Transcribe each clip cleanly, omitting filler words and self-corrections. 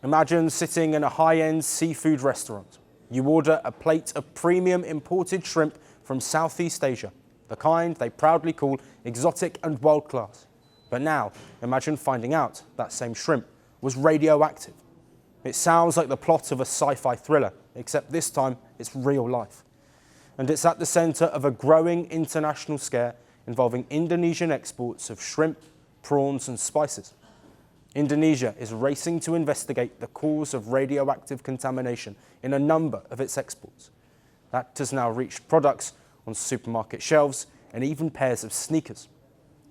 Imagine sitting in a high-end seafood restaurant. You order a plate of premium imported shrimp from Southeast Asia, the kind they proudly call exotic and world-class. But now, imagine finding out that same shrimp was radioactive. It sounds like the plot of a sci-fi thriller, except this time it's real life. And it's at the centre of a growing international scare involving Indonesian exports of shrimp, prawns and spices. Indonesia is racing to investigate the cause of radioactive contamination in a number of its exports. That has now reached products on supermarket shelves and even pairs of sneakers.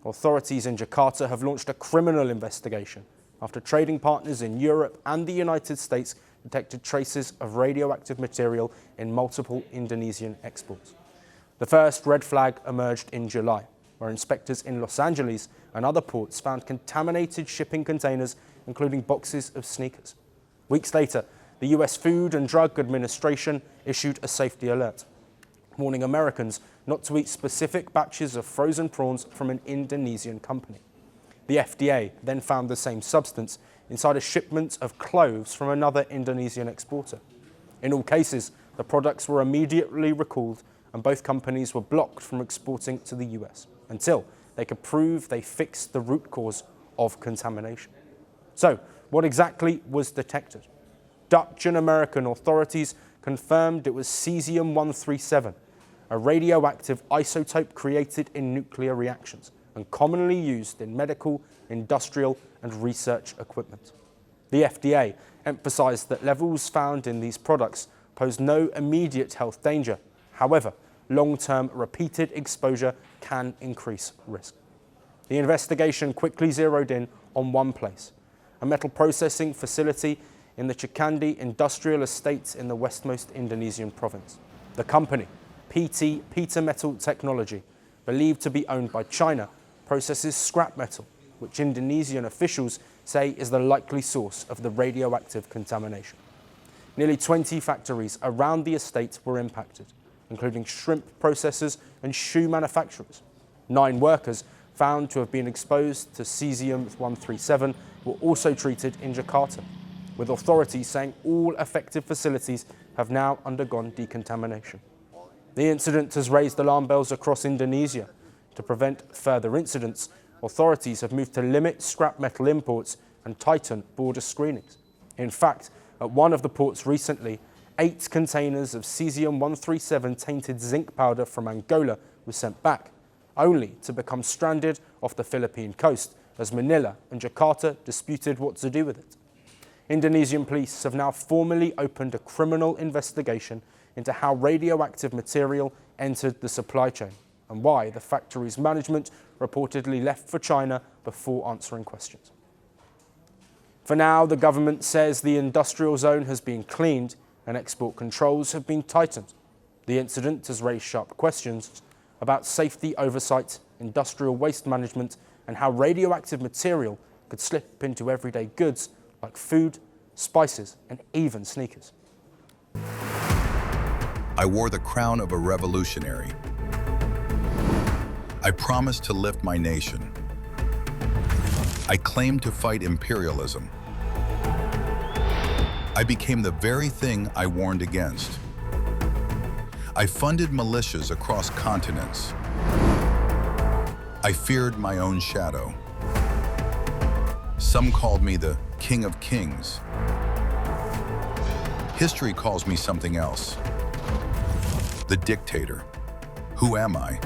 Authorities in Jakarta have launched a criminal investigation after trading partners in Europe and the United States detected traces of radioactive material in multiple Indonesian exports. The first red flag emerged in July, where inspectors in Los Angeles and other ports found contaminated shipping containers, including boxes of sneakers. Weeks later, the US Food and Drug Administration issued a safety alert, warning Americans not to eat specific batches of frozen prawns from an Indonesian company. The FDA then found the same substance inside a shipment of cloves from another Indonesian exporter. In all cases, the products were immediately recalled and both companies were blocked from exporting to the US until they could prove they fixed the root cause of contamination. So, what exactly was detected? Dutch and American authorities confirmed it was cesium-137, a radioactive isotope created in nuclear reactions and commonly used in medical, industrial and research equipment. The FDA emphasized that levels found in these products pose no immediate health danger. However, long-term repeated exposure can increase risk. The investigation quickly zeroed in on one place, a metal processing facility in the Cikande industrial estate in the westmost Indonesian province. The company, PT Peter Metal Technology, believed to be owned by China, processes scrap metal, which Indonesian officials say is the likely source of the radioactive contamination. Nearly 20 factories around the estate were impacted, including shrimp processors and shoe manufacturers. 9 workers found to have been exposed to cesium-137 were also treated in Jakarta, with authorities saying all affected facilities have now undergone decontamination. The incident has raised alarm bells across Indonesia. To prevent further incidents, authorities have moved to limit scrap metal imports and tighten border screenings. In fact, at one of the ports recently, 8 containers of cesium-137 tainted zinc powder from Angola were sent back, only to become stranded off the Philippine coast as Manila and Jakarta disputed what to do with it. Indonesian police have now formally opened a criminal investigation into how radioactive material entered the supply chain and why the factory's management reportedly left for China before answering questions. For now, the government says the industrial zone has been cleaned and export controls have been tightened. The incident has raised sharp questions about safety oversight, industrial waste management, and how radioactive material could slip into everyday goods like food, spices, and even sneakers. I wore the crown of a revolutionary. I promised to lift my nation. I claimed to fight imperialism. I became the very thing I warned against. I funded militias across continents. I feared my own shadow. Some called me the King of Kings. History calls me something else. The dictator. Who am I?